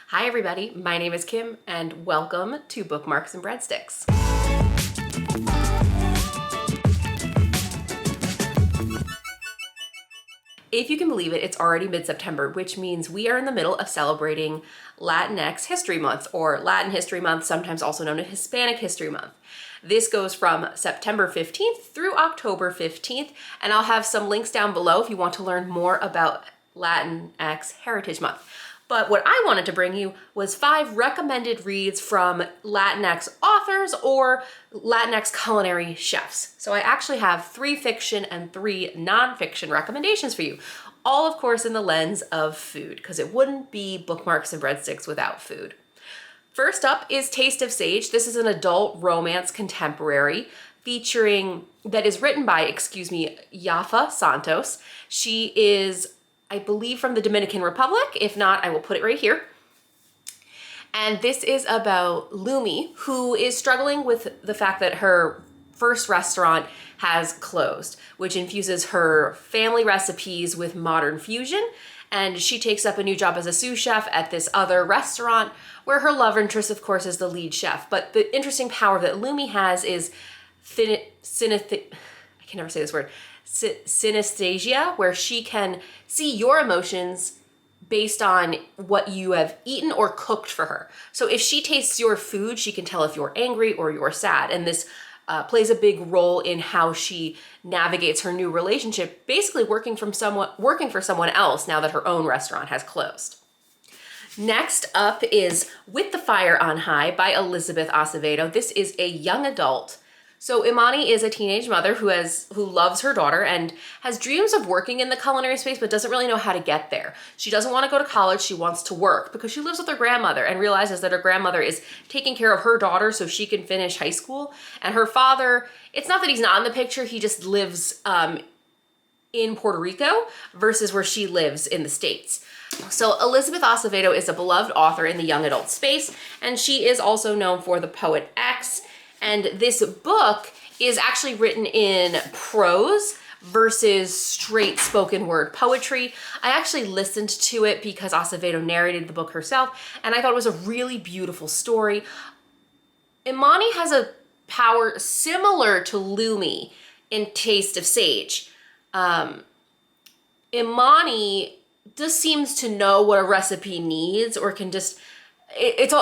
Hi everybody, my name is Kim and welcome to Bookmarks and Breadsticks. If you can believe it, it's already mid-September, which means we are in the middle of celebrating Latinx History Month, or Latin History Month, sometimes also known as Hispanic History Month. This goes from September 15th through October 15th, and I'll have some links down below if you want to learn more about Latinx Heritage Month. But what I wanted to bring you was 5 recommended reads from Latinx authors or Latinx culinary chefs. So I actually have 3 fiction and 3 nonfiction recommendations for you. All, of course, in the lens of food, because it wouldn't be Bookmarks and Breadsticks without food. First up is Taste of Sage. This is an adult romance contemporary that is written by, Yafa Santos. She is, I believe, from the Dominican Republic. If not, I will put it right here. And this is about Lumi, who is struggling with the fact that her first restaurant has closed, which infuses her family recipes with modern fusion. And she takes up a new job as a sous chef at this other restaurant where her love interest, of course, is the lead chef. But the interesting power that Lumi has is synesthesia, where she can see your emotions based on what you have eaten or cooked for her. So if she tastes your food, she can tell if you're angry or you're sad. And this plays a big role in how she navigates her new relationship, basically working for someone else now that her own restaurant has closed. Next up is With the Fire on High by Elizabeth Acevedo. This is a young adult. So Imani is a teenage mother who loves her daughter and has dreams of working in the culinary space but doesn't really know how to get there. She doesn't want to go to college, she wants to work because she lives with her grandmother and realizes that her grandmother is taking care of her daughter so she can finish high school. And her father, it's not that he's not in the picture, he just lives in Puerto Rico versus where she lives in the States. So Elizabeth Acevedo is a beloved author in the young adult space, and she is also known for The Poet X. And this book is actually written in prose versus straight spoken word poetry. I actually listened to it because Acevedo narrated the book herself, and I thought it was a really beautiful story. Imani has a power similar to Lumi in Taste of Sage. Imani just seems to know what a recipe needs, or can just,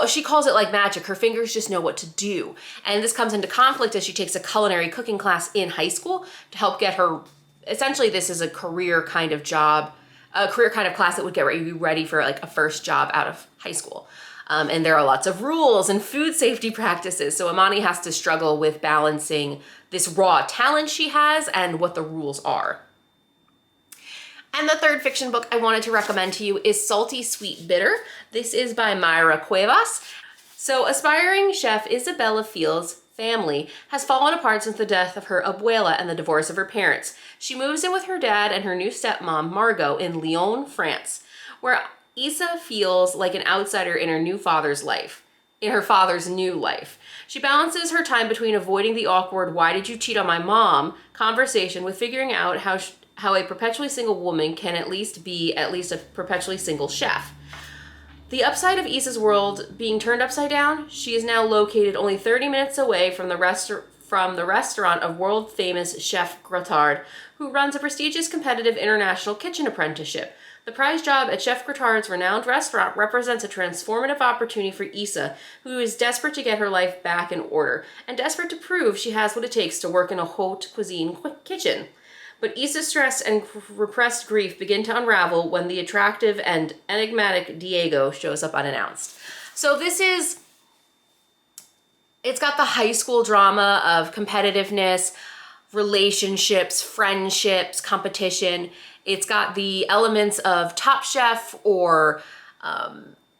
she calls it like magic. Her fingers just know what to do. And this comes into conflict as she takes a culinary cooking class in high school to help get her, essentially this is a career kind of job, a career kind of class that would get you ready for like a first job out of high school. And there are lots of rules and food safety practices. So Imani has to struggle with balancing this raw talent she has and what the rules are. And the third fiction book I wanted to recommend to you is Salty, Sweet, Bitter. This is by Mayra Cuevas. So aspiring chef Isabella Fields' family has fallen apart since the death of her abuela and the divorce of her parents. She moves in with her dad and her new stepmom, Margot, in Lyon, France, where Isa feels like an outsider in her father's new life. She balances her time between avoiding the awkward "why did you cheat on my mom" conversation with figuring out how a perpetually single woman can at least be a perpetually single chef. The upside of Issa's world being turned upside down, she is now located only 30 minutes away from the restaurant of world-famous Chef Gratard, who runs a prestigious competitive international kitchen apprenticeship. The prize job at Chef Gratard's renowned restaurant represents a transformative opportunity for Issa, who is desperate to get her life back in order, and desperate to prove she has what it takes to work in a haute cuisine kitchen. But Issa's stress and repressed grief begin to unravel when the attractive and enigmatic Diego shows up unannounced. So it's got the high school drama of competitiveness, relationships, friendships, competition. It's got the elements of Top Chef or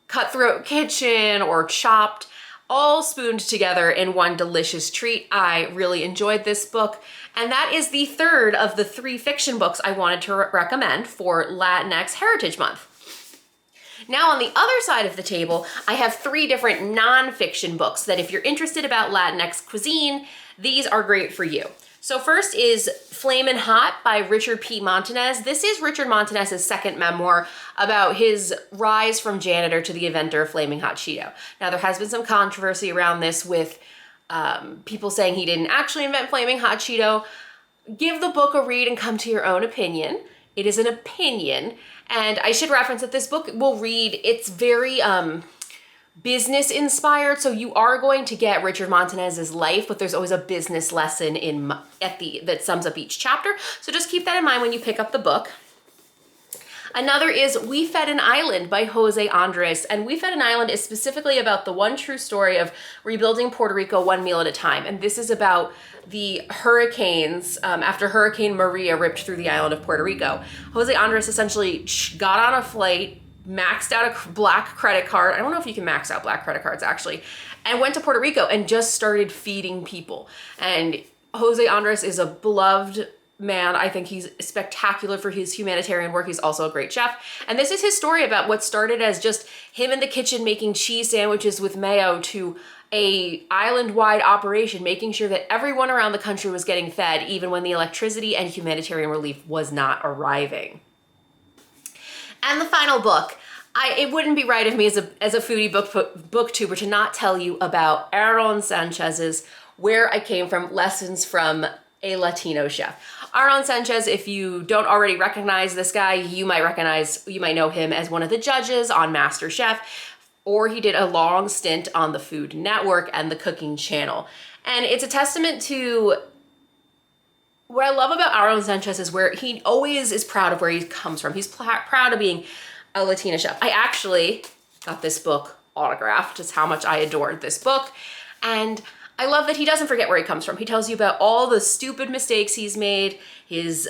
Cutthroat Kitchen or Chopped, all spooned together in one delicious treat. I really enjoyed this book. And that is the third of the 3 fiction books I wanted to recommend for Latinx Heritage Month. Now on the other side of the table, I have 3 different nonfiction books that if you're interested about Latinx cuisine, these are great for you. So first is Flamin' Hot by Richard P. Montanez. This is Richard Montanez's second memoir about his rise from janitor to the inventor of Flaming Hot Cheeto. Now there has been some controversy around this with people saying he didn't actually invent Flaming Hot Cheeto. Give the book a read and come to your own opinion. It is an opinion, and I should reference that this book will read, it's very business inspired, so you are going to get Richard Montanez's life, but there's always a business lesson that sums up each chapter. So just keep that in mind when you pick up the book. Another is We Fed an Island by Jose Andres, and We Fed an Island is specifically about the one true story of rebuilding Puerto Rico one meal at a time, and this is about the hurricanes after Hurricane Maria ripped through the island of Puerto Rico. Jose Andres essentially got on a flight, maxed out a black credit card. I don't know if you can max out black credit cards actually, and went to Puerto Rico and just started feeding people. And Jose Andres is a beloved man. I think he's spectacular for his humanitarian work. He's also a great chef. And this is his story about what started as just him in the kitchen making cheese sandwiches with mayo to a island-wide operation, making sure that everyone around the country was getting fed, even when the electricity and humanitarian relief was not arriving. And the final book, it wouldn't be right of me as a foodie booktuber to not tell you about Aaron Sanchez's Where I Came From, Lessons from a Latino Chef. Aaron Sanchez, if you don't already recognize this guy, you might know him as one of the judges on MasterChef, or he did a long stint on the Food Network and the Cooking Channel. And it's a testament to what I love about Aaron Sanchez is where he always is proud of where he comes from. He's proud of being a Latina chef. I actually got this book autographed, just how much I adored this book. And I love that he doesn't forget where he comes from. He tells you about all the stupid mistakes he's made, his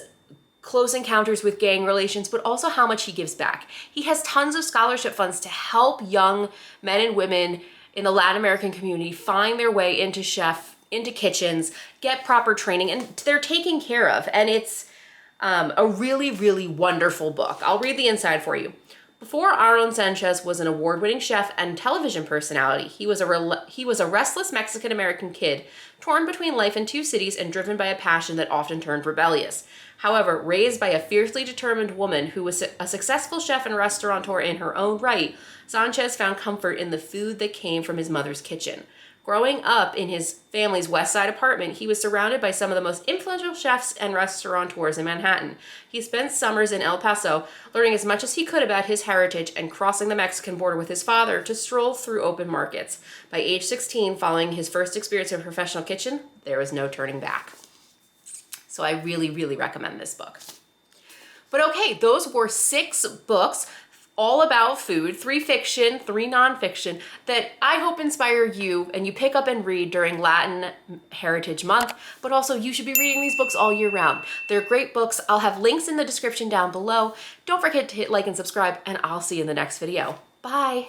close encounters with gang relations, but also how much he gives back. He has tons of scholarship funds to help young men and women in the Latin American community find their way into kitchens, get proper training, and they're taken care of. And it's a really, really wonderful book. I'll read the inside for you. Before Aaron Sanchez was an award-winning chef and television personality, he was a restless Mexican-American kid, torn between life in two cities and driven by a passion that often turned rebellious. However, raised by a fiercely determined woman who was a successful chef and restaurateur in her own right, Sanchez found comfort in the food that came from his mother's kitchen. Growing up in his family's West Side apartment, he was surrounded by some of the most influential chefs and restaurateurs in Manhattan. He spent summers in El Paso, learning as much as he could about his heritage and crossing the Mexican border with his father to stroll through open markets. By age 16, following his first experience in a professional kitchen, there was no turning back. So I really, really recommend this book. But okay, those were 6 books all about food, 3 fiction, 3 nonfiction, that I hope inspire you and you pick up and read during Latin Heritage Month, but also you should be reading these books all year round. They're great books. I'll have links in the description down below. Don't forget to hit like and subscribe, and I'll see you in the next video. Bye.